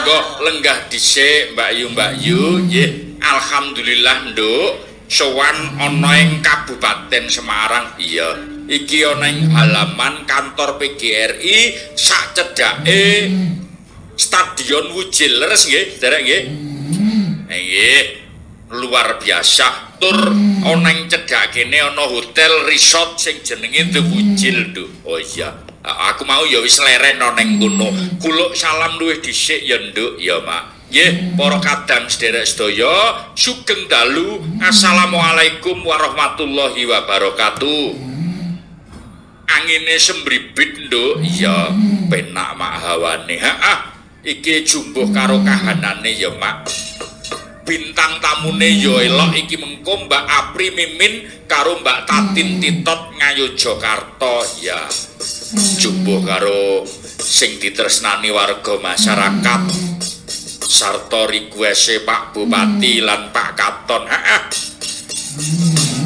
monggo lenggah dhisik Mbak Yu nggih. Alhamdulillah Nduk sowan ana ing Kabupaten Semarang. Iya, iki ana ing halaman kantor PGRI sak cedhake Stadion Wujilers nggih, derek nggih. Nggih, luar biasa. Tur ana ing cedhak kene ana hotel resort sing jenenge The Wujil, Nduk. Oh iya. Aku mau ya wis leren ning kono. Kuluk salam luwih dhisik ya Nduk, ya Mak. Nggih, para kadang sederek sedaya, sugeng dalu. Assalamualaikum warahmatullahi wabarakatuh. Angine sembribit Nduk, ya penak Mak hawane. Iki jumbuh karo kahanane ya Mak. Bintang tamune ya elok iki mengko Mbak Apri Mimin karo Mbak Tatin Titot Ngayogyakarta ya. Jumbuh karo sing ditresnani warga masyarakat sarta request Pak Bupati lan Pak Katon.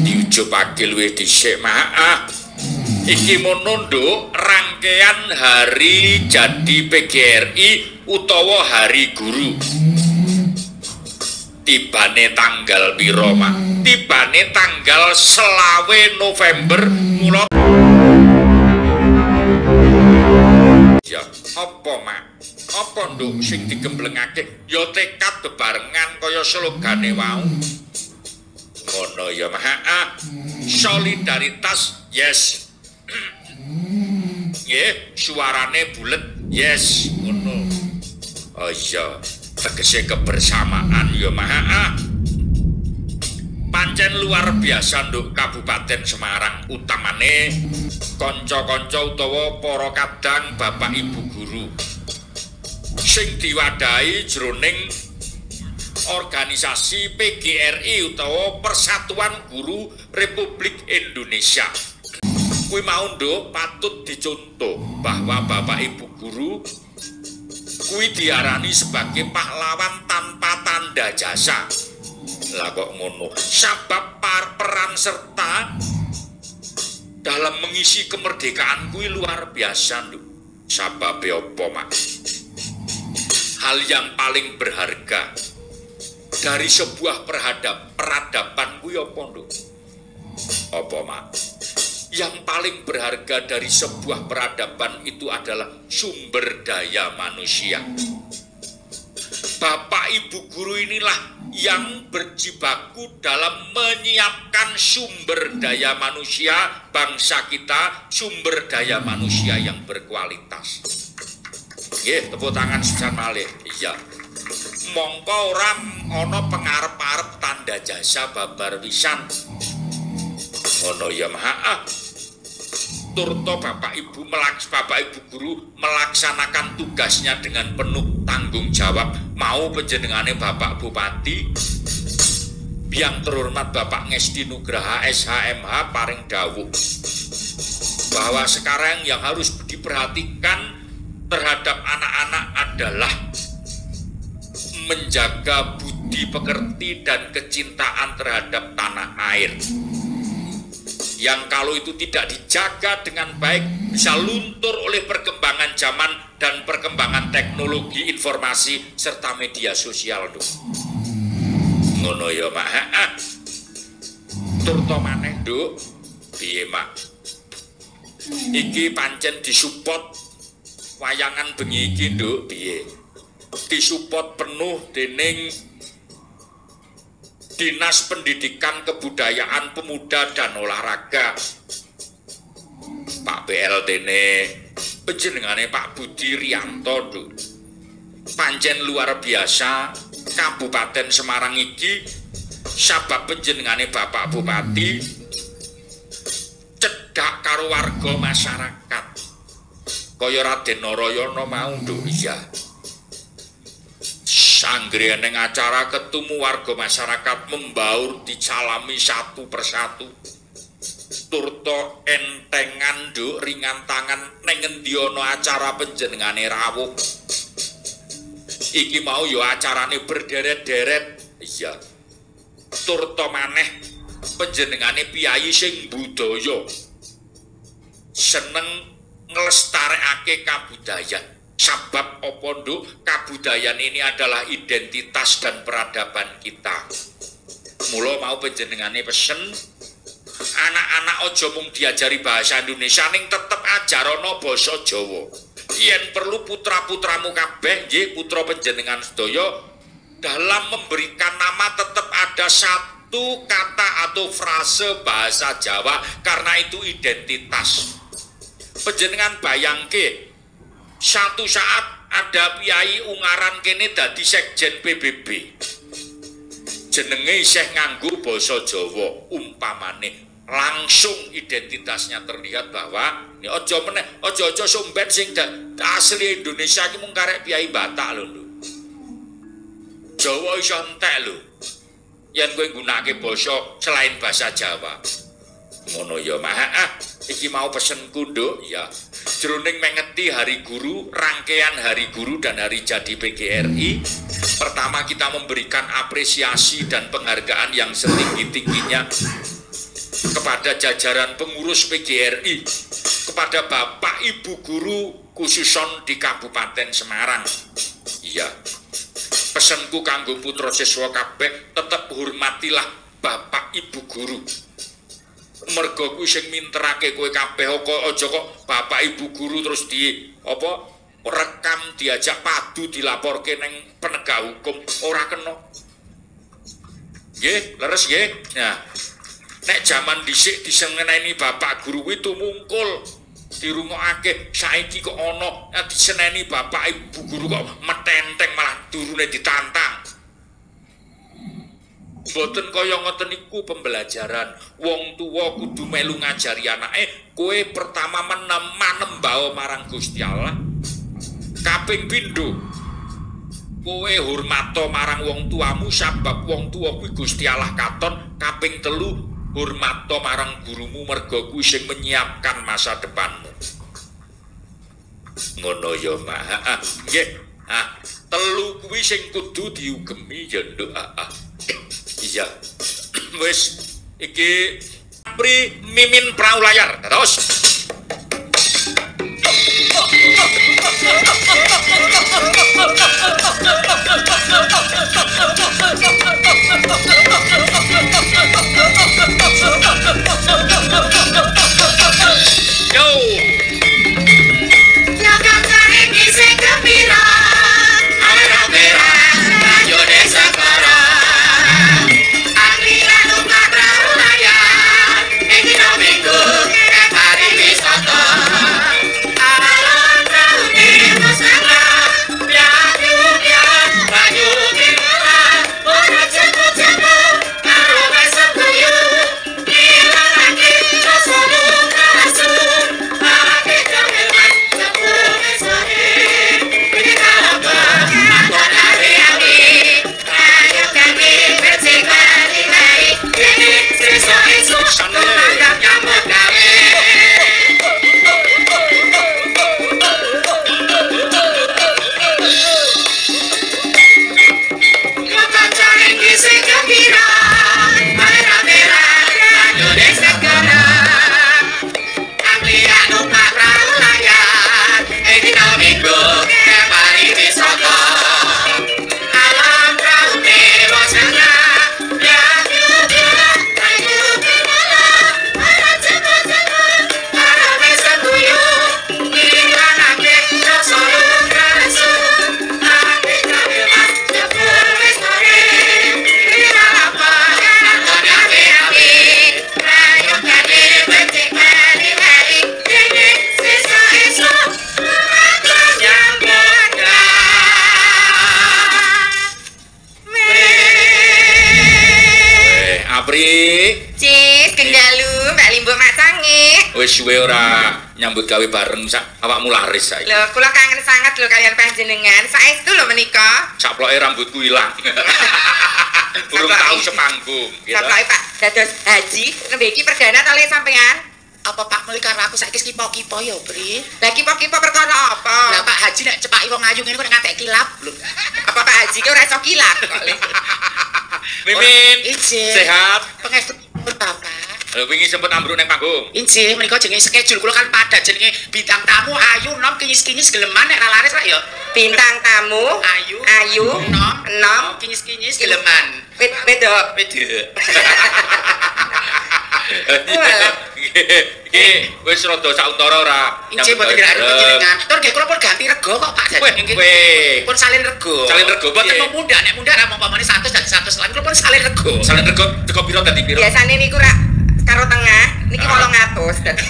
Diujubake luwih dhisik Mak. Iki mono Nduk, rangkaian hari jadi PGRI utawa hari guru. Tibane tanggal piro Mak? Tibane tanggal 20 November mula. Ya, apa Mak? Apa Nduk sing digemblengake? Ya tekad bebarengan kaya slogane wau. Ngono ya Mak. Solidaritas, yes. Nggih, suarane bulet, yes, ngono. Oh iya, tegese kebersamaan ya Mak. Pancen luar biasa Nduk Kabupaten Semarang, utamane kanca-kanca utawa para kadang Bapak Ibu guru sing diwadahi jroning organisasi PGRI utawa Persatuan Guru Republik Indonesia. Kuwi mau Nduk patut dicontoh bahwa Bapak Ibu guru kuwi diarani sebagai pahlawan tanpa tanda jasa. Lah kok ngono? Sabab peran serta dalam mengisi kemerdekaan kuwi luar biasa Nduk. Sababe apa Mak? Hal yang paling berharga dari sebuah peradaban kuwi apa Nduk? Apa Mak? Yang paling berharga dari sebuah peradaban itu adalah sumber daya manusia. Bapak Ibu guru inilah yang berjibaku dalam menyiapkan sumber daya manusia bangsa kita, sumber daya manusia yang berkualitas. Nggih, tepuk tangan sepisan malih. Iya. Mongko ora ana pengarep-arep tanda jasa babar wisan. Ono ya Mak. Turto Bapak Ibu guru melaksanakan tugasnya dengan penuh tanggung jawab. Mau penjenengane Bapak Bupati yang terhormat Bapak Ngesti Nugraha SHMH paring dawuh bahwa sekarang yang harus diperhatikan terhadap anak-anak adalah menjaga budi pekerti dan kecintaan terhadap tanah air. Yang kalau itu tidak dijaga dengan baik bisa luntur oleh perkembangan zaman dan perkembangan teknologi informasi serta media sosial Nduk. Ngono ya Mak. Turto maneh Nduk. Piye Mak? Iki pancen disupport wayangan bengi iki Nduk, piye? Disupport penuh dening Dinas Pendidikan Kebudayaan Pemuda dan Olahraga Pak PLT ne penjenengane Pak Budi Rianto Nduk. Pancen luar biasa Kabupaten Semarang iki sabab penjenengane Bapak Bupati cedhak karo warga masyarakat kaya Raden Narayana mau Nduk. Iya, sanggriane acara ketemu warga masyarakat membaur dicalami satu persatu. Turto entengan Nduk, ringan tangan ning endi ana acara penjenengane rawuh. Iki mau ya acarane berderet-deret. Iya. Turto maneh penjenengane piyayi sing budaya. Seneng nglestarekake kabudayan. Sabab apa nduk, kabudayaan ini adalah identitas dan peradaban kita. Mula mau panjenengane pesen anak-anak aja mung diajari bahasa Indonesia ning tetep ajarana basa Jawa. Yen perlu putra-putramu kabeh nggih putra panjenengan sedaya dalam memberikan nama tetap ada satu kata atau frase bahasa Jawa karena itu identitas. Panjenengan bayangke satu saat ada piyai ungaran kene dadi sekjen PBB. Jenenge isih nganggo basa Jawa umpamane langsung identitasnya terlihat bahwa ini ojo meneh ojo-ojo sumben sing asli Indonesia iki mung karek piyai Batak lho. Jawa iso entek lho. Yen kowe nggunakake basa selain bahasa Jawa. Ngono ya, Mak. Iki mau pesenku, Nduk, ya. Jroning mengeti Hari Guru, rangkaian Hari Guru dan Hari Jadi PGRI, pertama kita memberikan apresiasi dan penghargaan yang setinggi-tingginya kepada jajaran pengurus PGRI, kepada Bapak Ibu Guru khususon di Kabupaten Semarang. Iya. Pesanku kanggo putra siswa kabeh tetep hormatilah Bapak Ibu Guru. Mergo kuwi sing minterake kowe kabeh aja kok Bapak Ibu Guru terus di apa rekam diajak padu dilaporke ning penegak hukum ora kena. Nggih, leres nggih. Nah, nek jaman dhisik diseneni Bapak Guru kuwi tumungkul dirungokake, saiki kok ana diseneni Bapak Ibu Guru kok metenteng malah durune ditantang. Mboten kaya ngoten niku pembelajaran. Wong tuwa kudu melu ngajari anake, kowe pertama manembah marang Gusti Allah. Kaping pindho, kowe hormato marang wong tuamu sabab wong tuwa kuwi Gusti Allah katon. Kaping telu, hormato marang gurumu mergo kuwi sing menyiapkan masa depanmu. Ngono ya, Mak. Nggih. Telu kuwi sing kudu diugemi ya, Nduk. Iya. Wis iki Pri mimin prau layar. Terus. Yo. Ya kancane iki sing gembira. Ora-ora ayo desa karo. Wis suwe ora nyambut gawe bareng sak awakmu laris saiki. Lho, kula kangen sangat lho kalian panjenengan. Saestu lho menika. Saploke rambutku ilang. Burung tau sepanggung gitu. Saploke Pak dados haji, nembe iki perdana ta le sampean? Apa Pak muli karena aku saiki kipo-kipo ya, Bri. Lah kipo-kipo perkara apa? Lah Pak Haji nek cepaki wong ayu ngene kok ngantek kilap lho. Apa Pak Haji ki ora iso kilap kok le. Mimin, Izin. sehat. Pangestu Bapak. Lho wingi sempet ambruk nang panggung. Injih, menika jenenge schedule kula kan padat jenenge bintang tamu Ayu nom kinyis-kinyis geleman nek ra laris ra ya. Bintang tamu Ayu nom kinyis-kinyis geleman. Wedok. Walah. Iki wis rada sauntara ora. Injih mboten dirani panjenengan. Tur nggih kula pun ganti rego kok Pak Dadi nggih. Pun salin rego. Salin rego mboten mundhak nek mundhak ra umpamane 100 dadi 100 lan kula pun salin rego. Salin rego teko piro dadi piro? Biasane niku rak karo tengah, niki 800 dadi.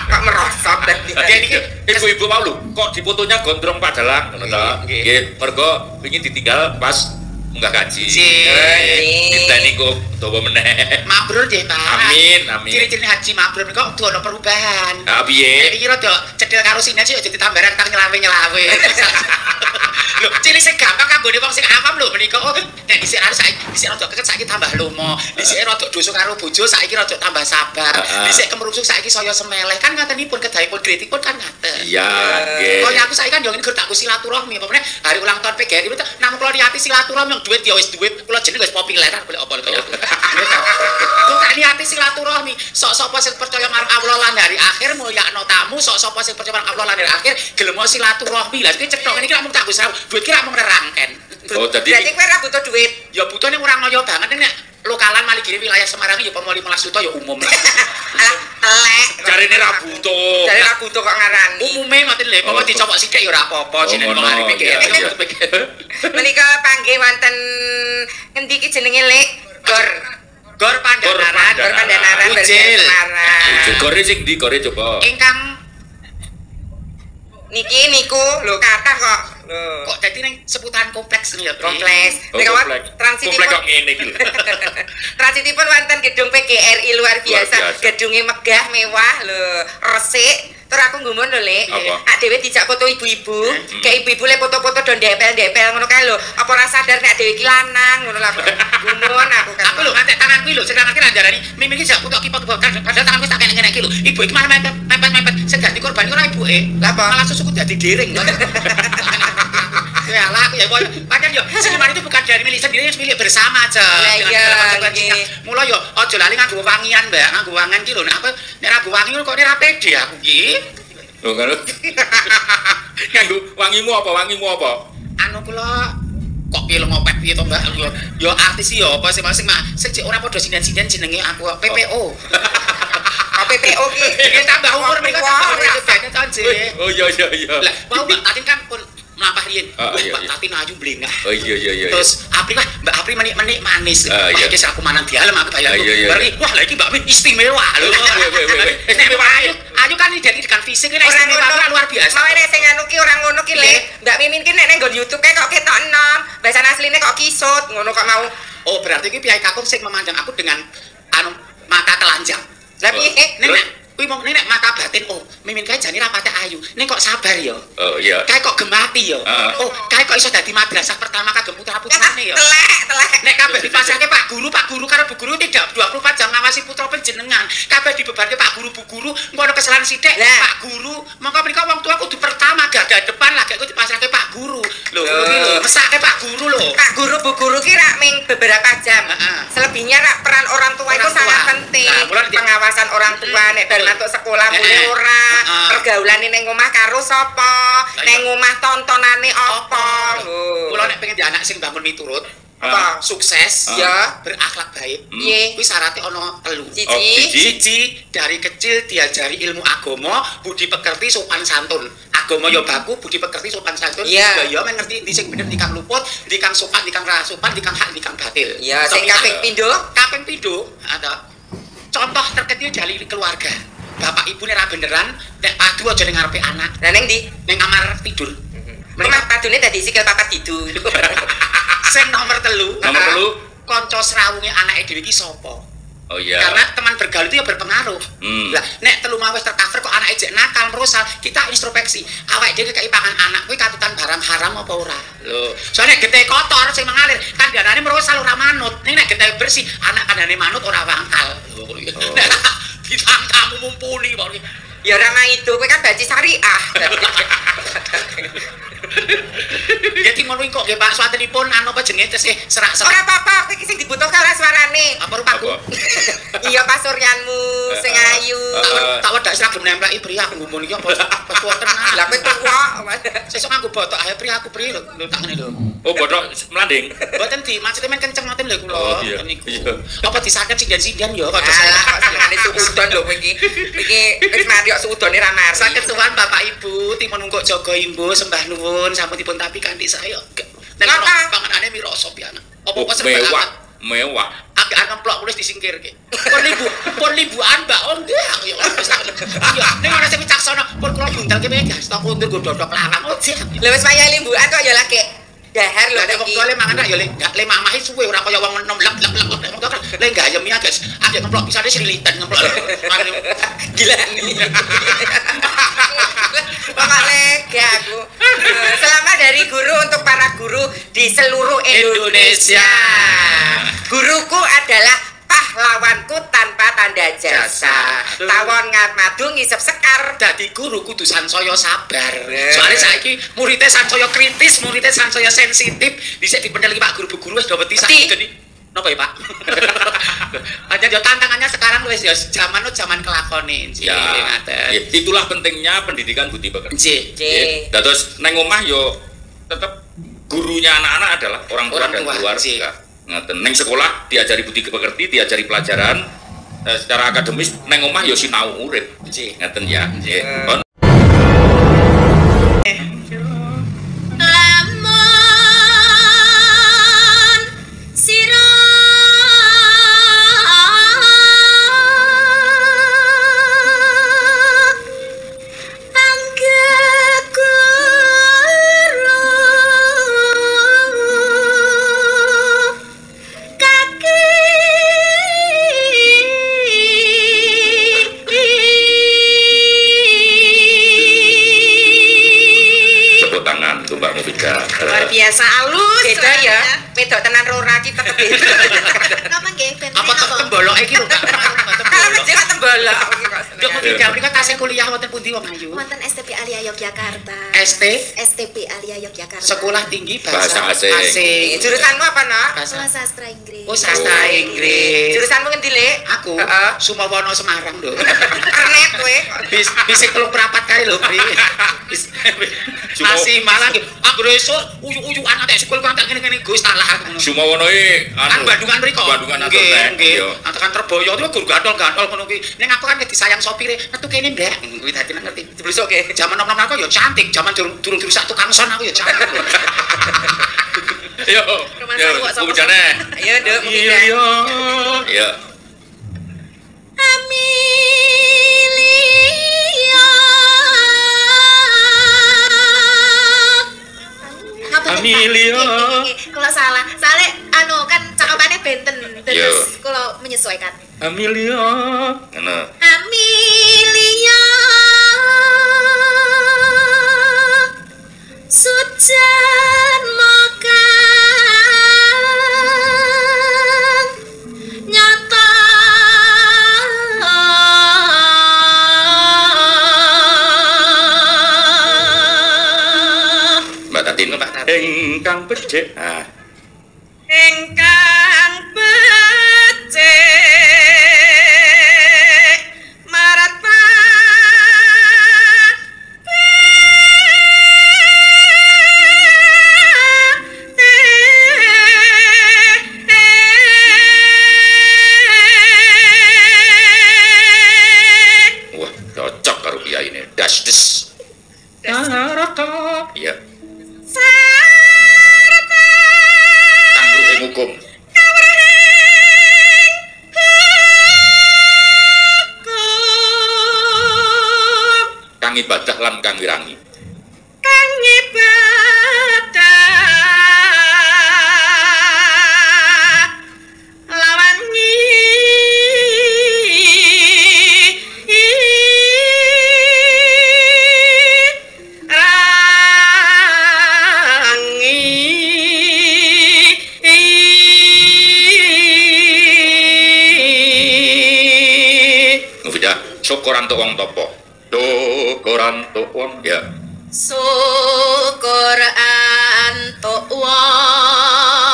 Kok merosot dadi. Nggih niki Ibu-ibu mau lho, kok dipotonya gondrong padalang ngono ta? Nggih, mergo wingi ditinggal pas munggah gaji. Diteni kok dawa meneh. mabrur nggih Pak. Amin. Ciri-ciri haji mabrur menika kudu ana perubahan. Ah piye? Iki rada cedhil karo sine sih aja ditambaran kang nyelawe-nyelawe. Lho, ciri sing gampang kanggone wong sing awam lho menika. Oh, nek dhisik harus dhisik rada keket saiki tambah lomo. Dhisik rada dosa karo bojo saiki rada tambah sabar. Dhisik kemrungsuk saiki saya semeleh kan ngatenipun kedahipun kritikipun kan ngaten. Iya, nggih. Kaya aku saiki kan yo ngene takku silaturahmi apa meneh hari ulang tahun PGRI namung kula niati silaturahmi duit ya wis duit kula jeneng wis populer golek apa kaya aku. Kok tak niati silaturahmi sok sapa sing percaya marang Allah lan hari akhir mulyakno tamu sok sapa sing percaya marang Allah lan hari akhir gelem silaturahmi. Lah iki cethok ngene iki mung tak usah duit ki ra mung rerangken. Oh, dadi Berarti kowe ora butuh duit. Ya butuh ning ora ngoyo banget nek lokalan Maligiri wilayah Semarang ya pomo 15 juta ya umum lah. Alah, elek. jarine ra butuh. Jare ora butuh kok ngarani. Umume ngoten lho, pomo dicopok sithik ya ora apa-apa jenenge wong arep mikir. Menika panggih wonten ngendi iki jenenge Lek? Gor Pandanaran. Gor Pandanaran Ucil. Semarang. Gore sing ndi gore coba. Ingkang Niki niku lho kathah kok. Lho. kok dadi ning seputaran kompleks lho ya. Kompleks. Oh, Nika komplek. transitipun Komplek kok ngene iki lho. transitipun wonten gedung PGRI luar biasa. Gedunge megah, mewah lho, resik. Tur aku nggumun lho, Lek. Apa? Ak dhewe dijak foto ibu-ibu. Kayak ibu-ibu le foto-foto do ndepel-ndepel ngono kae lho. Apa ora sadar nek dhewe iki lanang ngono lho. Nggumun aku kan. Aku lho ngantek tanganku lho, sing ngantek ndarani mimi iki jak putok kipak padahal tanganku tak kene iki lho. Ibu iki malah mepet sing ganti korban ora ibuke. Lah apa? Malah susuku dadi dering. Ya lah, ya padahal yo seniman itu bukan dari milik sendiri, milik bersama aja. Lah iya. Mula yo aja lali nganggo wangian, Mbak. Nganggo wangian ki lho nek apa nek ra wangi kok nek ra pede aku ki. Lho kan. Nganggo wangimu apa? Anu kula kok piye lho ngopet piye to Mbak? Yo artis yo apa masing-masing sing ora padha sinden-sinden jenenge aku PPO. PPO ki. Iki tambah umur mereka tambah tonje. Oh iya. Lah, mau Mbak Tatin kan pun mlampah riyen. Iya, Mbak iya. Tatin ayu blengah. Oh iya. Terus Apri lah, Mbak Apri menik manis. Ah, iya. Iki aku manang dialem aku bayar. Iya. Berarti wah lagi Mbak Min istimewa lho. Weh. Istimewa ayu kan identikan fisik ini istimewa luar biasa. Mau nek sing anu ki ora ngono ki, Lek. Mbak Mimin ki nek nggon YouTube kae kok ketok enom. Bahasa asline kok kisut, ngono kok mau. Oh, berarti iki piyai kakung sing memandang aku dengan anu mata telanjang. Lah piye? Nek kuwi mau nek mata batin oh, Mimin kae jane rapate ayu. Nek kok sabar ya. Oh iya. Kae kok gemati ya. Oh, kae kok iso dadi madrasah pertama kagem putra-putrane ya. Telek. Nek kabeh dipasangke Pak Guru karo Bu Guru tidak 24 jam ngawasi putra panjenengan. Kabeh dibebanke Pak Guru Bu Guru, engko ana kesalahan sithik Pak Guru. Mongko mriko wong tua kudu pertama garda depan lah gek dipasangke Pak Guru. Lho, iki lho, mesake Pak Guru lho. Pak Guru Bu Guru ki rak ming beberapa jam. Selebihnya rak peran orang tua itu Orang tua. sangat penting. Nah, mulai di- Pengawasan orang tua nek bal masuk sekolah mulai ora. Pergaulane ning omah karo sapa? Ning omah tontonane apa? Lho. Kula nek pengen di anak sing bangun miturut Apa? sukses Ya. berakhlak baik Piye? kuwi syaratnya ana 3 Siji. siji dari kecil diajari ilmu agama budi pekerti sopan santun agama ya baku budi pekerti sopan santun Iya. ya mengerti di sing bener di kang luput di kang sopan di kang ra sopan di kang hak di kang batil Ya, sing kaping pindho. kaping pindho ada contoh terkecil dari keluarga bapak ibu nek ra beneran nek padu aja ning ngarepe anak Lah ning ndi? ning kamar tidur Mereka padune dadi sikil papat didu. sing nomor 3 Nomor 3. kanca srawunge anake dhewe iki sapa? Oh iya. Karena teman bergaul itu ya berpengaruh. Hmm. Lah, nek telu mau wis tercover kok anake jek nakal merosal, kita introspeksi. Awake dhewe kei pangan anak kuwi katutan barang haram apa ora? Lho, soalnya getih kotor sing mengalir, kandhanane merosal ora manut. Ning nek getih bersih, anak kandhane manut ora wangkal. Lho, nek bintang tamu mumpuni kok. Ya ora mang itu, kowe kan baci syariah. Ya ki ngono kok nggih Pak, swatenipun anu apa jenenge tesih serak-serak. Ora apa-apa, iki sing dibutuhkan ora suarane. Apa rupaku? Iya pasuryanmu sing ayu. Tak wedak seragam nempleki pri aku ngumun iki apa wonten. Lah kowe tuwa. Sesuk aku botok ae pri aku pri lho tak ngene lho. Oh, bodoh melanding. Mboten di maksudnya men kenceng ngoten lho kula. Oh, iya. Niku. Iya. Apa disaket sindan-sindan ya kok Alah kok senengane suudon lho kowe iki. Iki wis mari kok suudone ra mari. Saged tuan Bapak Ibu dipun nungguk jaga imbu sembah nuwun sampun dipun tapi kanthi saya. Nek panganane mirasa pianak. Apa kok serba Mewah. agak ngemplok wis disingkirke. Pun libuan Mbak Om nggih aku ya wis tak. Iya, ning ana sing wicaksana pun kula bundalke meja stok kundur go dodok larang. Lha wis wayah limbukan kok ya lagi dahar lho Nek wong tuwa le mangan ya le mamahe suwe ora kaya wong enom lek le gayem ya guys. Agak ngemplok pisane sriliten ngemplok. Gila nih. Bapak lega aku. Selamat dari guru untuk para guru di seluruh Indonesia. Guruku adalah pahlawanku tanpa tanda jasa. Tawon ngamadu ngisep sekar. Dadi guru kudu sansaya sabar. Soale saiki muridé sansaya kritis, muridé sansaya sensitif. Dhisik dipendel iki Pak guru-guru wis do wedi sak geni. Napa ya Pak? Aja yo tantangannya sekarang wis ya zaman kelakone. Ya, itulah pentingnya pendidikan budi pekerti. Nggih. Terus neng omah yo tetap gurunya anak-anak adalah orang tua dan keluarga. Ngaten neng sekolah diajari budi pekerti, diajari pelajaran secara akademis neng omah yo sinau urip. Nggih. Ngaten ya. Nggih. Luar biasa halus. Beda ya. Wedok tenan rora ki tetep beda. Napa nggih ben Apa temboloke iki lho Kak? Kalau mesti kok tembolok. Yo tidak mriko tasih kuliah wonten pundi wong ayu? wonten STP Alia Yogyakarta. STP Alia Yogyakarta. Sekolah Tinggi Bahasa Asing. Jurusanmu apa, Nak? Kelas sastra Inggris. Oh, sastra Inggris. Jurusanmu ngendi, Lek? Aku Sumawana Semarang lho. Kernet kowe. Bisa kelung perapat kali lho, Pri. Masih malah aku esuk uyu-uyuan ate sekolah kok tak ngene-ngene Gus talah ngono. Sumawana iki Kan Bandungan mriko. Bandungan atur nggih. Antekan Terboyo itu guru gantol-gantol ngono kuwi. Ning aku kan disayang sopire, metu kene Mbak. Kuwi dadi ngerti. Diblusukke. Zaman nom-nom aku ya cantik, zaman durung dirusak tukang son aku ya cantik. Yo. Bujane. Ayo, Nduk, Iya. Iya. Amelia. Kalau salah, soalnya anu kan cakapannya benten, terus kalau menyesuaikan. Amelia. Ngono. Amelia Sujan makan nyata Mbak Tatin. Engkang becik. Engkang becik marat Wah, cocok karo kiai ini. Das. Iya. Tangguh hukum. Kang ibadah lan kang wirangi. kang ibadah lawan Syukuran tuk wong topo. Syukuran tuk wong ya. syukur syukur antuk wong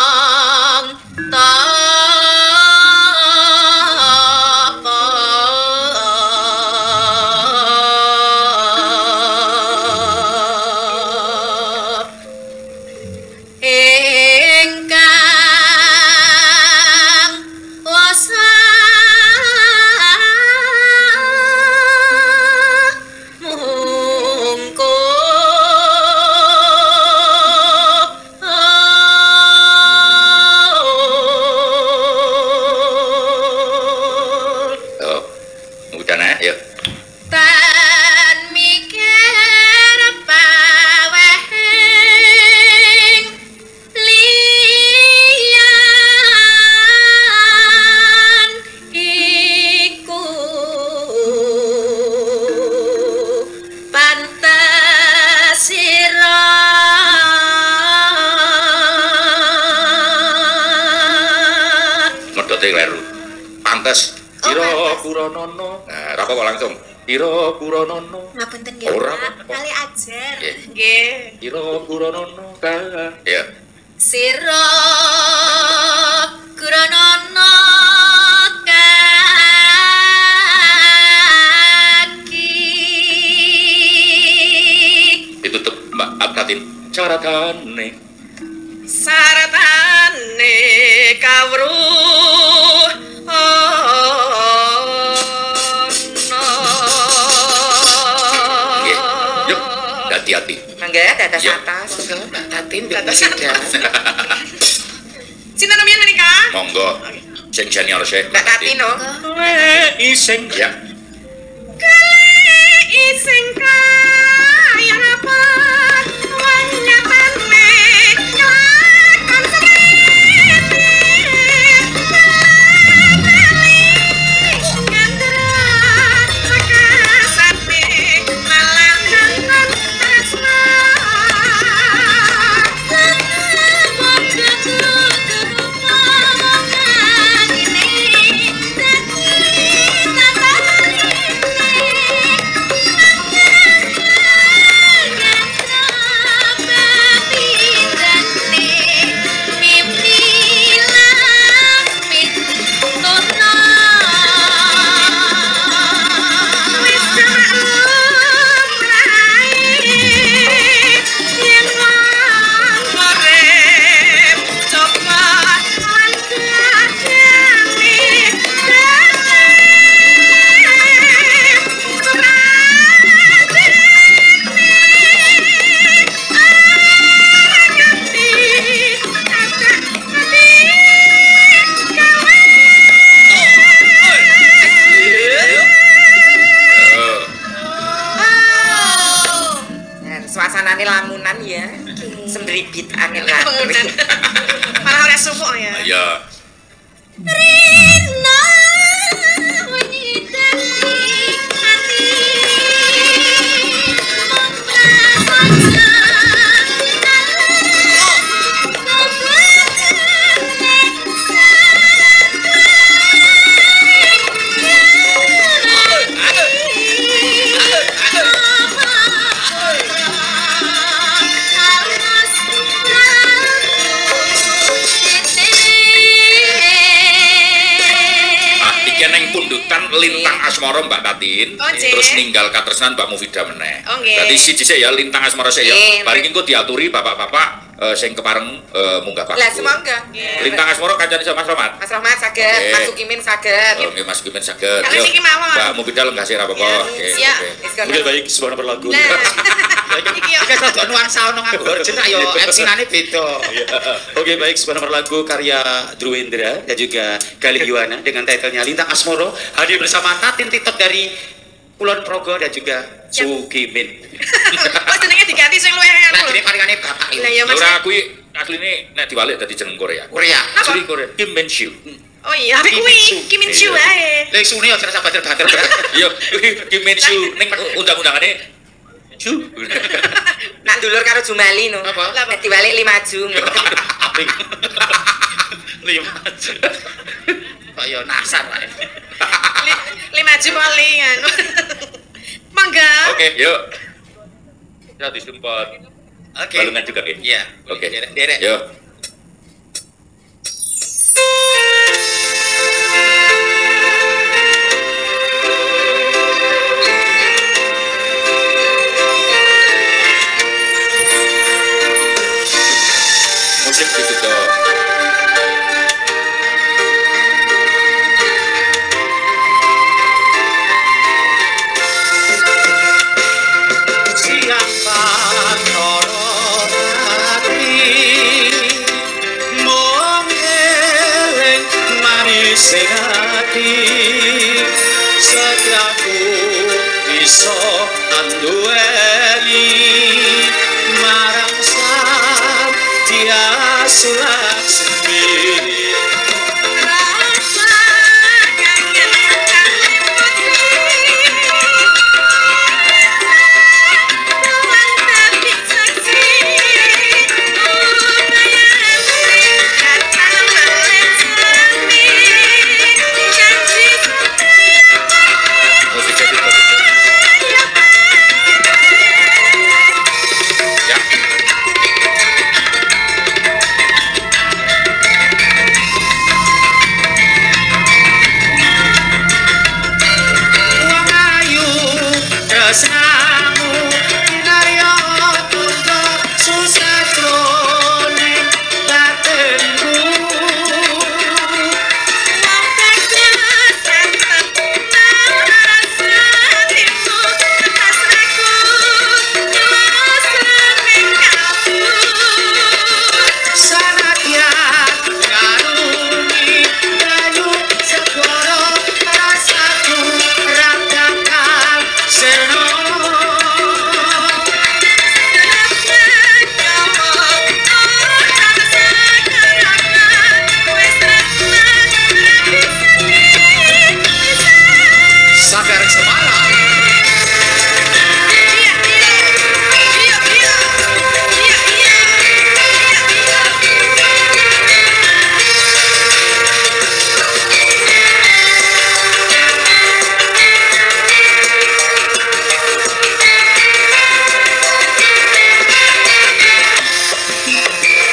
Ira Puranono. Ngapunten nggih, Pak. Kali ajar. Nggih. Ira Puranono ka. Ya. Sira Puranono kaki. Ditutup Mbak Abnatin. Caratane. Saratane kawruh. Hati-hati. Mangga dadas atas. Mbak Tatin dadas sida. Sinten namanya menika? Monggo. Sing senior sih. Mbak Tatin no. Iseng ya. Iseng kaya apa? Wanyatane nyelakan suasanane lamunan ya. Sembribit angin lamunan. Malah ora sumpuk ya. Ya. Rina menyidati hati Lintang Asmara Mbak Tatin, terus ninggal katresnan Mbak Mufida meneh. Dadi siji sik ya Lintang Asmara sik ya. Bareng engko diaturi bapak-bapak sing kepareng munggah Pak. Lah semangga. Lintang Asmara kancane sama Mas Rahmat. Mas Rahmat saged, Mas Sukimin saged. Oke, Mas Sukimin saged. Yo. Mbak Mufida lenggah sik ra apa-apa. Oke, baik sebuah berlagu. Iki yo rada nuansa ono nganggo urgen yo MC-nane beda. Oke, baik sebuah lagu karya Druwendra dan juga Galih Yuwana dengan titlenya Lintang Asmara hadir bersama Tatin Titot dari Kulon Progo dan juga Sukimin. Oh jenenge diganti sing luwih anu. Lah jenenge paringane bapak iki. Lah ya Mas. Ora kuwi asline nek diwalik dadi jeneng Korea. Korea. Asli Korea. Kim Min Soo. Oh iya, tapi kuwi Kim Min Soo ae. Lek sune aja rasa bater-bater. Yo, Kim Min Soo ning undang-undangane Ju. Nak dulur karo Jumali no. Apa? Nek diwalik 5 Jum. 5 Kok yo nasar wae. 5 Jum palingan. Mangga. Oke, yuk. Ya disempet. Oke. Balungan juga nggih. Iya. Oke. Derek. Yo. Musik ditutup. Siapa loro hati mung eling manis hati setiaku iso anduweni marang sang tiasa laksmi. Musiknya ditutup. Ya. Wong ayu tresnamu kinarya tundha susah jroning batinku. Sanadyan ngarungi kayu segara rasaku ratakan seno. Sagar Semarang.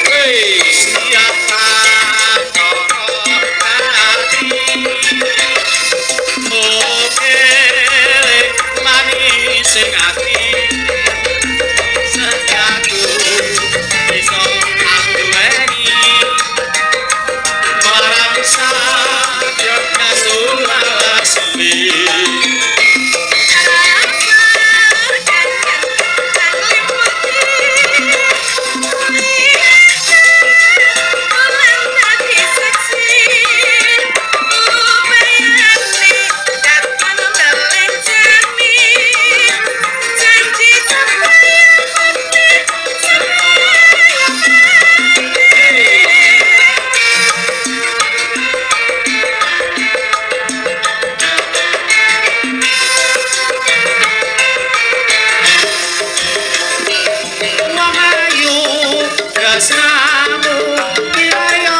Wey. Siapa loro hati mokele manis ati setiaku iso anduweni marang sajana sulasmi. Wong ayu tresnamu kiraya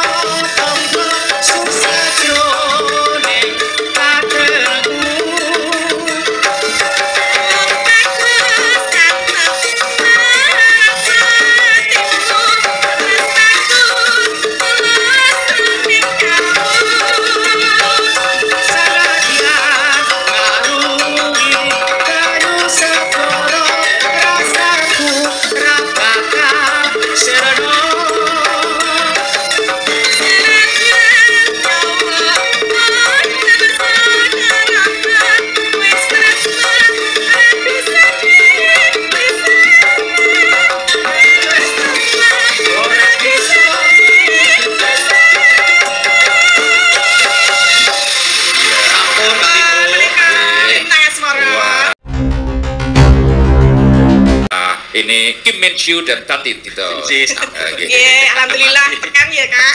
tangga susah jroning batinku. Sanadyan ngarungi kayu segara rasaku ratakan seno. Ora bisa ampun Wah. Ini Kim Min Soo dan Tatit gitu. Alhamdulillah tekan ya kak.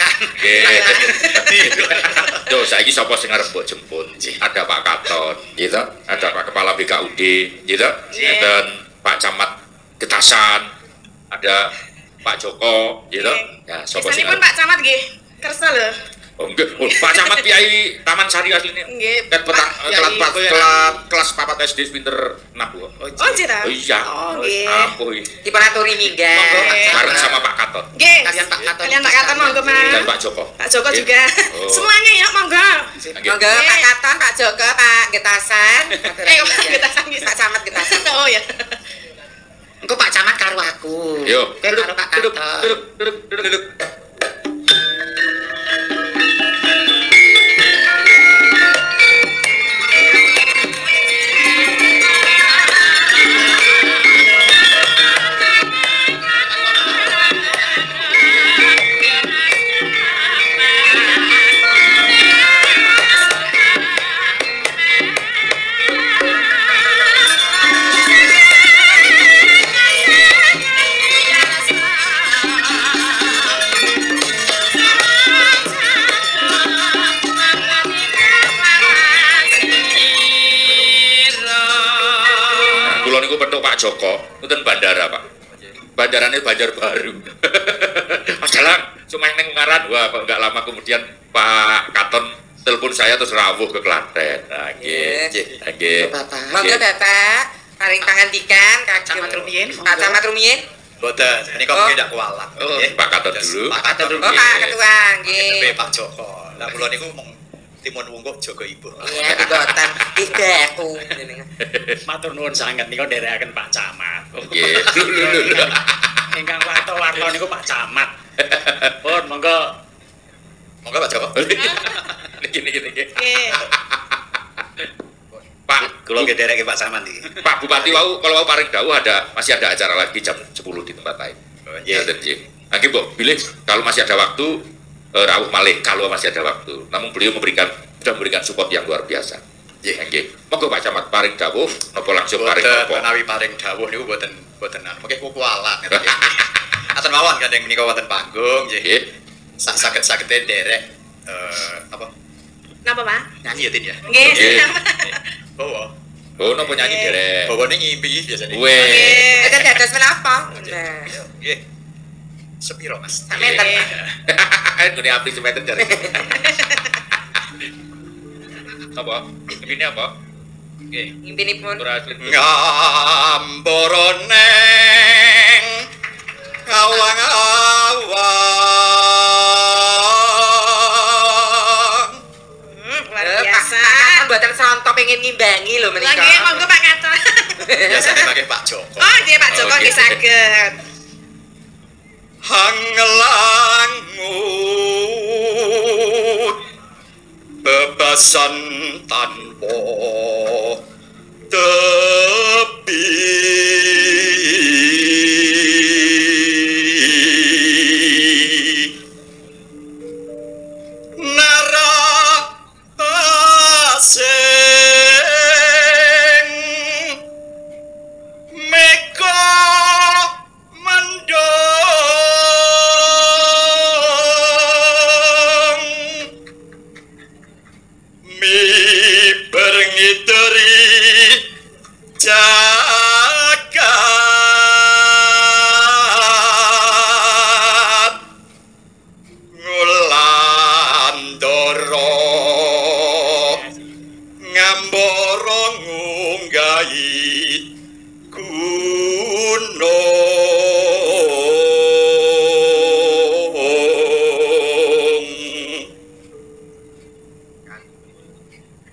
Tuh, saiki sapa sing arep mbok jemput? Ada Pak Katon, gitu. Ada Pak Kepala BKUD, gitu. Dan Pak Camat Getasan, ada Pak Joko, gitu. Ya, sapa sing Biasanya pun arep? Pak Camat nggih kersa lho. Oh nggih, oh, Pak Camat Kiai Taman Sari asline. Nggih. Ket petang kelas 4 SD pinter nabu. Oh, cita. Oh iya. Oh, nggih. Ampuh. Dipanaturi minggah. Monggo, Pak. Bareng sama Pak Katon Nggih. Kalian Pak Katon. Kalian Pak Katon monggo, Mas. dan Pak Joko. Pak Joko Nggih. juga. Oh. Semuanya ya, monggo. Nggih. Monggo Pak Katon, Pak Joko, Pak Getasan. Pak Getasan. Pak Camat Getasan. Oh ya. Engko Pak Camat karo aku. Yo, Kowe karo Pak Katon. duduk. Kula niku petuk Pak Joko, mboten bandara, Pak. Bandarane Banjarbaru. Mas Dalang, cuma neng ngaran, wah kok enggak lama kemudian Pak Katon telepon saya terus rawuh ke Klaten. Nah, nggih. Nggih. Monggo Bapak, paring pangandikan kagem Camat Rumiyin, Pak Camat Rumiyin. Boten, ini kok nggih ndak kualat. Oh, Pak Katon dulu. Pak Katon dulu. Oh Pak Ketua, nggih. Pak Joko. Lah kula niku mung timun wungkuk jaga ibu. Iya, diboten. Aku. Matur nuwun sanget nika nderekaken Pak Camat. Nggih. Lho. Ingkang warta-warta niku Pak Camat. Pun monggo. Monggo Pak Joko. Niki. Nggih. Pak, Kula nggih ndereke Pak Camat iki. Pak Bupati wau kalau wau paring dawuh masih ada acara lagi jam 10 di tempat lain. Oh, nggih. Nggih. Nggih, Mbok, pilih kalau masih ada waktu rawuh malih kalau masih ada waktu. Namun beliau sudah memberikan support yang luar biasa. Nggih. Monggo Pak Camat paring dawuh napa langsung paring Boten apa? menawi paring dawuh niku boten mengke kualat ngeten nggih. Aten mawon gandeng menika wonten panggung nggih. Nggih. Saged-sagede nderek apa? Napa, Pak? Nyanyi ya Tin ya. Nggih. Nggih. Bawa. Oh, napa nyanyi derek? Bawane ngimpi biasane. Weh. Ada dados menapa? Nah, Nggih. Sepiro Mas? sak menten. Ngene apli semeten jare. Apa? Ini apa? Nggih. Impinipun. Berhasil. Ngambara neng awang-awang. Luar Pak biasa. Katon mboten sonto pengen ngimbangi lho menika. Lagi monggo Pak Katon. Biasane pakai Pak Joko. Oh, nggih Pak Joko Oh, nggih gitu. saged. Hangelangut bebasan tanpa tepi nara asing meko mendong mi berngiteri jagat ngulandoro ngamboro ngunggahi gunung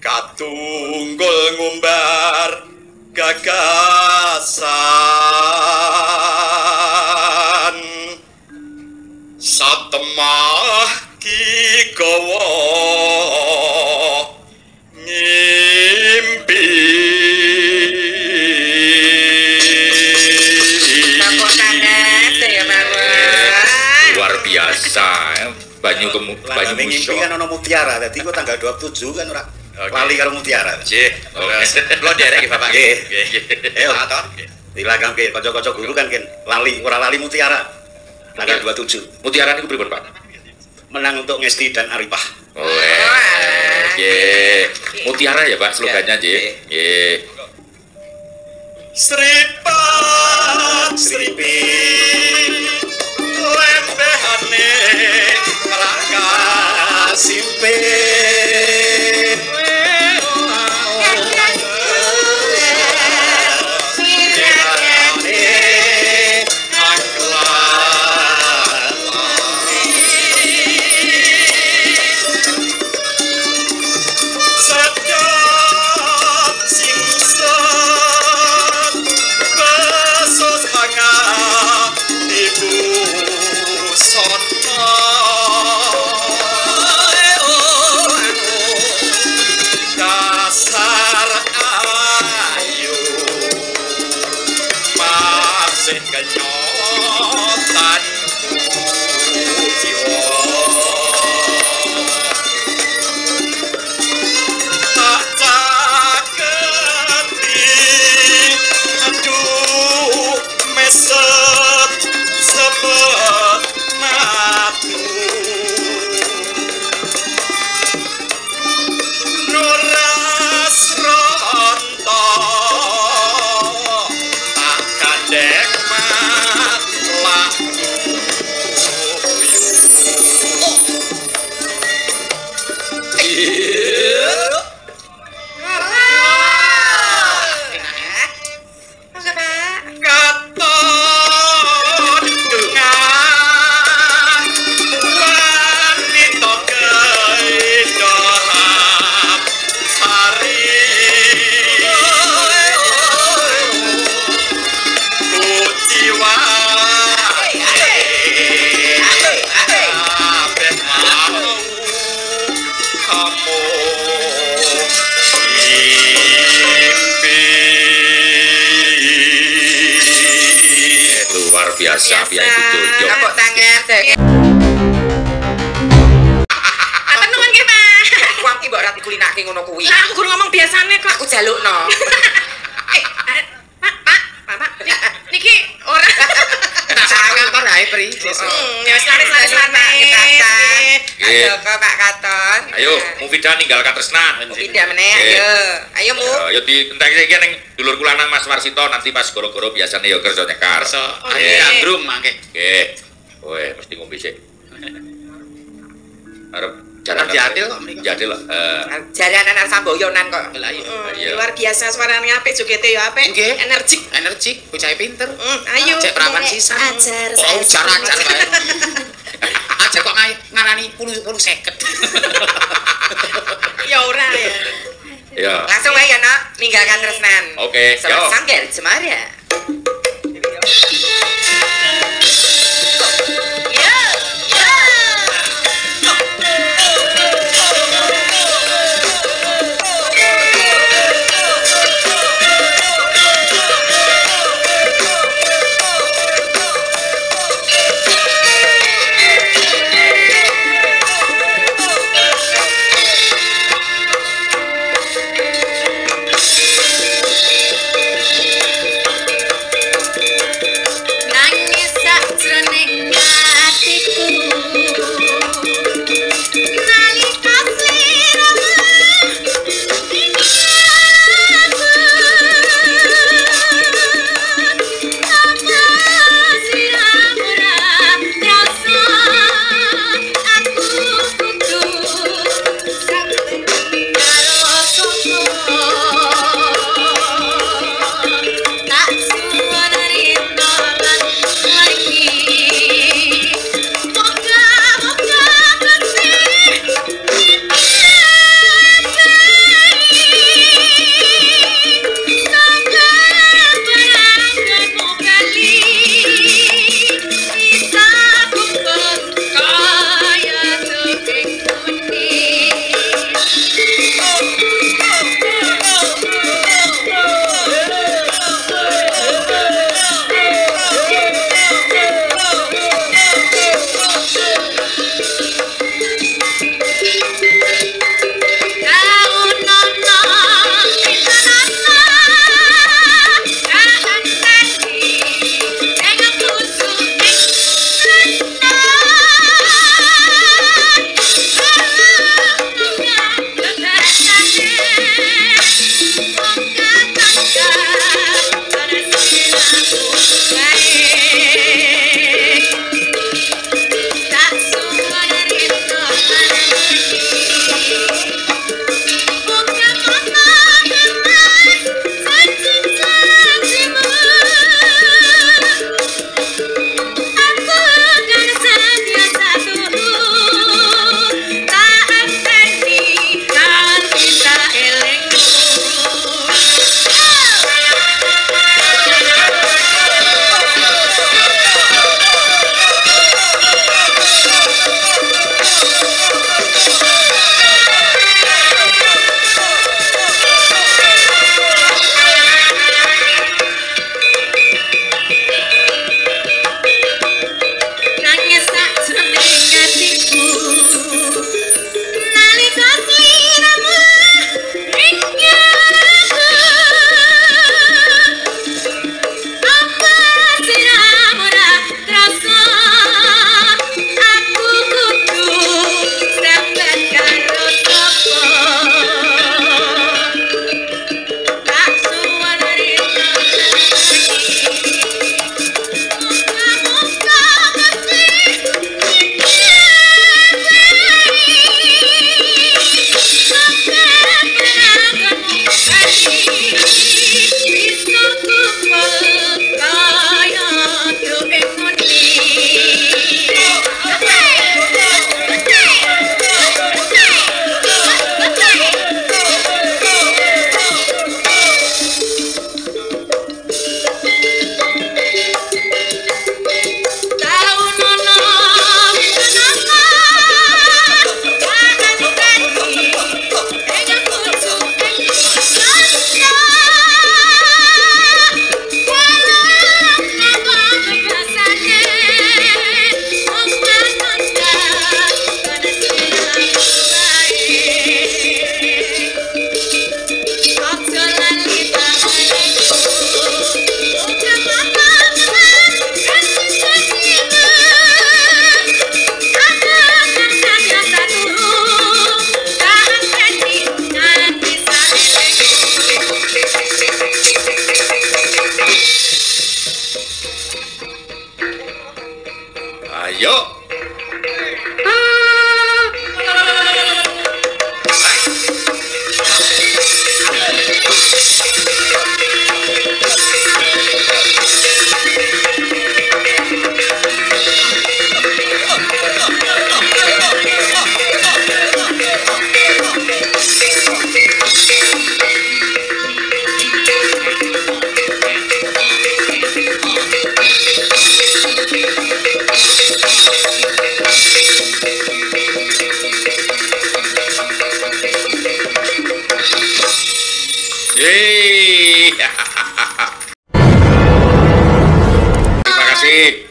katunggul ngumbar gagasan satemah ki gawa ngimpi Sampun kanas ya mawon. Luar biasa. Banyu banyu ngimpi musuh. kan ana mutiara dadi kok tanggal 27 kan ora Oke. lali karo mutiara nggih Lo derek Bapak. nggih Nggih. ayo dilagam ke kanca-kanca guru kan ken lali ora lali mutiara tanggal 27 Mutiara niku pripun, Pak? menang untuk Ngesti dan Arifah. Oh, nggih. Mutiara ya, Pak, slogannya nggih. Nggih. Sripat sripi lembehane rakasi biasa biaya ditunjuk. Tepuk tangan dek. Apa nuwun nggih, Pak? Wong ki mbok rati kulinake ngono kuwi. Lah aku guru ngomong biasane kok. Aku jalukno. Pak, niki ora. Tak sak kantor ae Pri. Ya wis laris-laris maneh. Ayo kok Pak Katon. Ayo, Mufidah ninggal katresnan. Pindah meneh ayo. Ayo Mu. Ayo dientek iki ning dulurku lanang Mas Warsito nanti pas goro-goro biasane ya kerja nyekar. So, Nggih. gandrum mangke. Nggih. Kowe mesti ngombe sik. Arep Jalan Jatil kok mriki. Jatil. Jaranan anak samboyonan kok. Lah iya. Iya. Luar biasa suarane apik jogete ya apik. Nggih. Energik. Bocah pinter. Ayo. Cek perawan sisan. Ajar. Oh, ajar wae. Ajar kok ngarani puluh seket. Ya ora ya. Ya. Langsung wae ya Nak, ninggalkan tresnan. Oke, Selamat yo. sangger Jemara. Ya.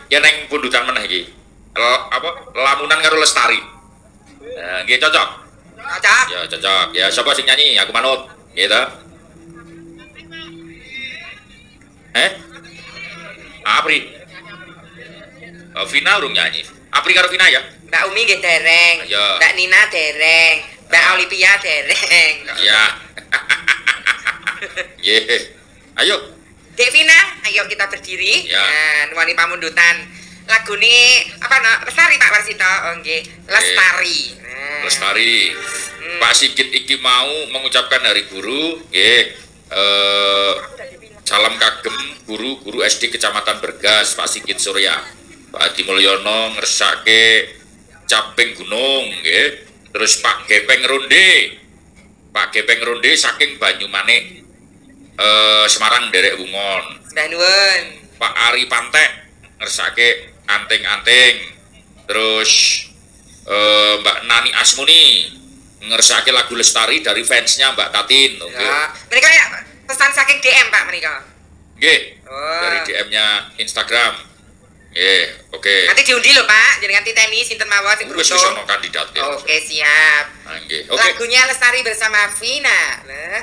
Ya neng pundutan meneh iki. Apa lamunan karo Lestari. Nah, nggih cocok. Cocok. Ya cocok. Ya sapa sing nyanyi? Aku manut. Gitu. Apri. Vina urung nyanyi. Apri karo Vina ya? Mbak Umi nggih dereng. Ya. Mbak Nina dereng. Mbak Olivia dereng. Ya. Nggih. Ayo. Dek Vina, ayo kita berdiri. Ya. Nuwani pamundutan. Lagune apa no? Lestari Pak Warsito. Oh nggih, Lestari. Lestari. Pak Sigit iki mau mengucapkan Hari Guru, nggih. Salam kagem guru-guru SD Kecamatan Bergas, Pak Sigit Surya. Pak Adi Mulyono ngersake Caping Gunung, nggih. Terus Pak Gepeng Ronde. Pak Gepeng Ronde saking Banyumanik. Semarang derek Wungon. Mbah nuwun. Pak Ari Pantek ngersake Anting-anting. Terus Mbak Nani Asmuni ngersake lagu Lestari dari fansnya Mbak Tatin. Oke. Ya. Mereka ya pesan saking DM Pak mereka. Nggih. Oh. Dari DM-nya Instagram. Nggih, oke. Nanti diundi lho Pak, jenengan titeni sinten mawon sing Wis beruntung. ono kandidat ya. Oke, siap. Nah, nggih. Oke. Lagunya Lestari bersama Vina. Nah,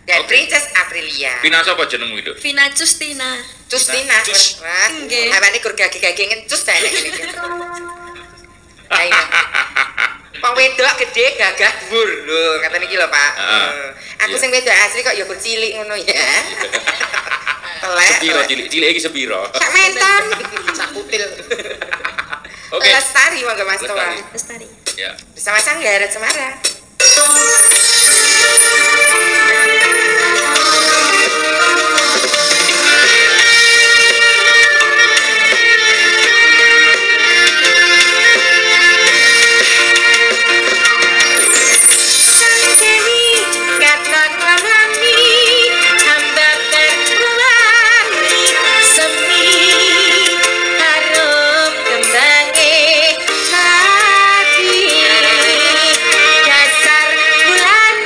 dan Oke. Princess Aprilia. Vina sapa jenengmu itu? Vina Justina. Justina. Cus. Wah, Nggih. awake gur gage-gage ngecus ta nek ngene iki. Ayo. Wong wedok gede gagah dhuwur lho, katene iki lho Pak. Heeh. Aku Iya. sing wedok asli kok ya gur cilik ngono ya. Telek. Sepiro cilik iki sepiro? Sak menton. Sak kutil. Oke. Lestari monggo Mas Toa. Lestari. Lestari. Ya. Bersama Sanggarat Semara. Dasar bulane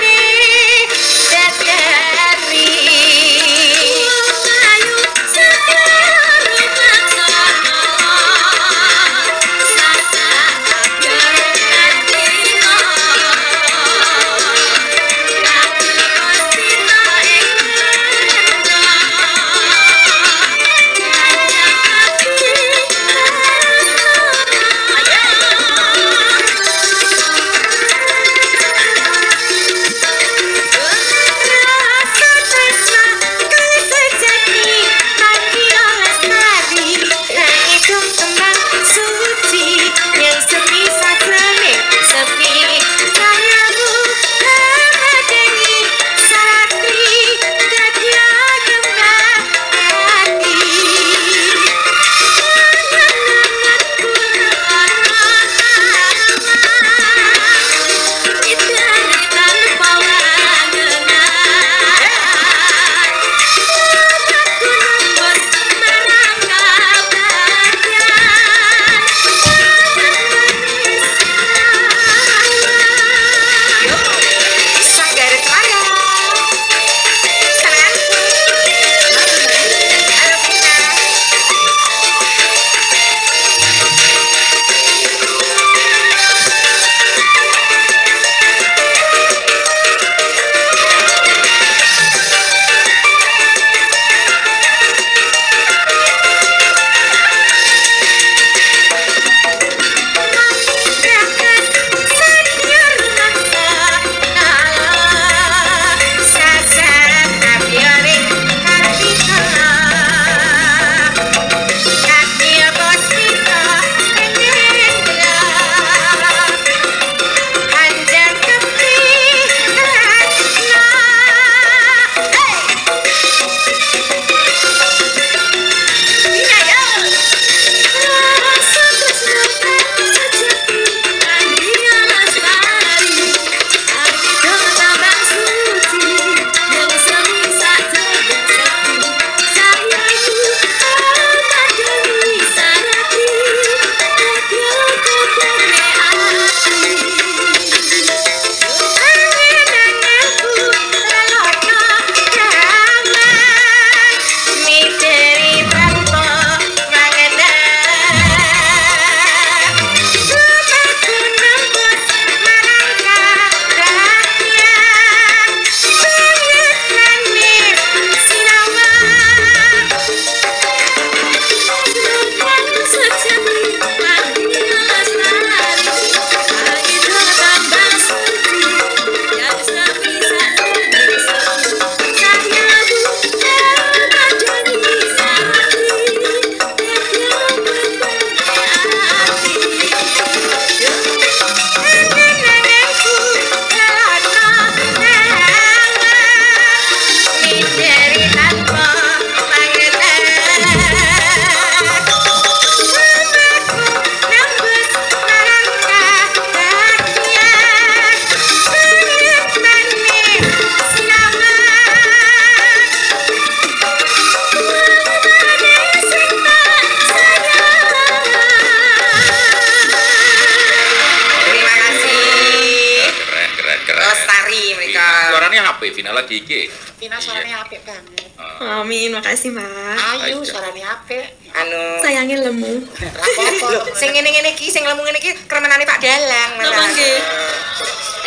apik final lagi iki. Vina suarane apik banget. Amin, makasih, Mas. Ayu Aja. suarane apik. Anu Sayangnya lemu. Rapopo. sing ngene-ngene iki sing lemu ngene iki kremenane Pak Dalang Napa nggih?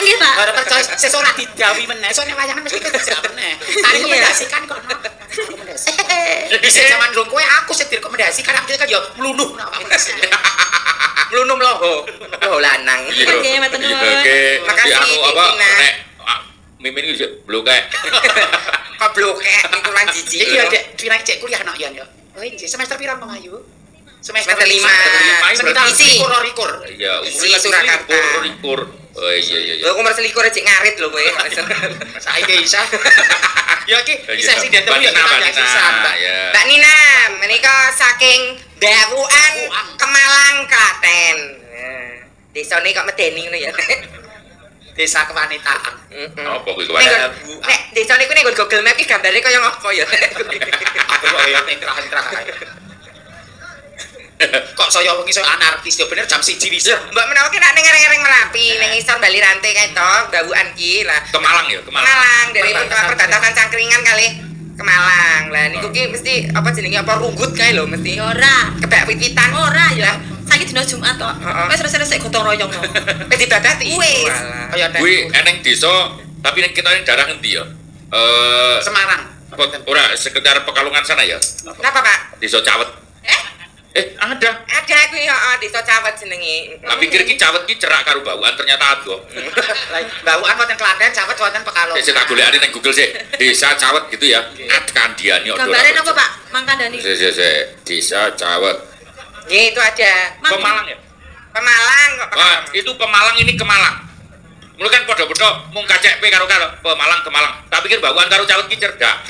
Nggih, Pak. Ora percaya sesuk ora didawi meneh. Soale wayangan mesti kerja meneh. Tadi rekomendasikan kok. Bisa zaman dulu kowe aku sing direkomendasikan aku kan ya mlunuh nang awakmu. mlunum loho lanang Oke, matur nuwun. Oke. Makasih, Anu apa Tina. nek mimin iki blokek. kok blokek iku lan jijik Iki ya Dek, Vina cek kuliah nok ya. Oh iki semester pira Mang Ayu? Semester lima. Sekitar Isi. likur. Iya, Isi umur lagi Surakarta. likur. Oh iya. Lho umur selikur aja ngarit lho kowe. Saiki isa. Ya iki bisa sing den temu ya Mbak kita Nina, susah. ya. Mbak Nina, menika saking Dawuan Kemalang Klaten. Desane kok medeni ngono ya. Desa kewanitaan. Apa kuwi Nek kewajiban? nek desane ku nek nggon Google Map iki gambare kaya ngopo ya. Aku kok ya intrah-intrah ae. Kok saya wengi saya anarkis ya bener jam 1 wis. Mbak menawa ki nek ning ereng-ereng Merapi, ning isor Bali Rantai kae to, Dawuan ki lah. Kemalang ya, Kemalang. Kemalang dari perbatasan Cangkringan kali Kemalang. Lah niku ki mesti apa jenenge apa runggut kae lho mesti. Ya ora. Kebak wit-witan. Ora ya. Saiki dina Jumat kok. Heeh. Wis resik-resik gotong royong to. Wis dibadati. Wis. Kaya Kuwi eneng desa, tapi ning kita ning daerah endi ya? Semarang. Ora sekedar Pekalongan sana ya. Kenapa, Pak? Desa Cawet. Ada. Ada kuwi heeh desa Cawet jenenge. Tak pikir ki Cawet ki cerak karo Bauan, ternyata ado. Bauan wonten Klaten, Cawet wonten Pekalongan. Sik tak golekane ning Google sik. Desa Cawet gitu ya. Kandiani odo. Gambare napa, Pak? Mang Kandani. Sik. Desa Cawet. Nggih, itu ada. Pemalang ya? Pemalang kok. Wah, itu Pemalang ini Kemalang. Mulu kan padha-padha mung kacek karo Pemalang Kemalang. Tak pikir Bauan karo Cawet ki cerdak.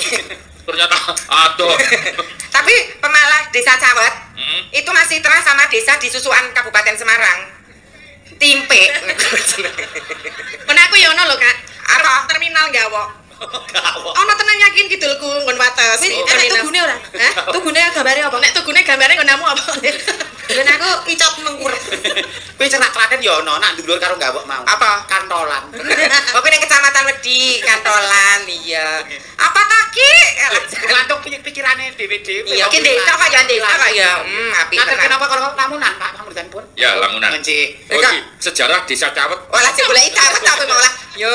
Ternyata aduh. Tapi Pemalang desa Cawet Heeh. itu masih terang sama desa di susuan Kabupaten Semarang. Timpe. Kena aku ya ono lho, Kak. Apa? Terminal Gawok. Gawok. Ono tenan yakin kidulku nggon wates. Wis, nek tugune ora? Hah? Tugune gambare apa? Nek tugune gambare nggonamu apa? Dan aku icop mengkur. Kowe cerak Klaten ya ono, nak ndulur karo Gawok mau. Apa? Kantolan. Oke ning Kecamatan Wedi, Kantolan, iya. Apa kaki? Lantuk pikirane dhewe-dhewe. Iya, ki desa kok ya desa kok ya. Apik Nah, tenan. kenapa kalau lamunan Pak Pamurdan pun? Ya, Lamunan. Menci. Oh, iki sejarah Desa Cawet. Olah sing goleki Cawet apa mau lah. Yo,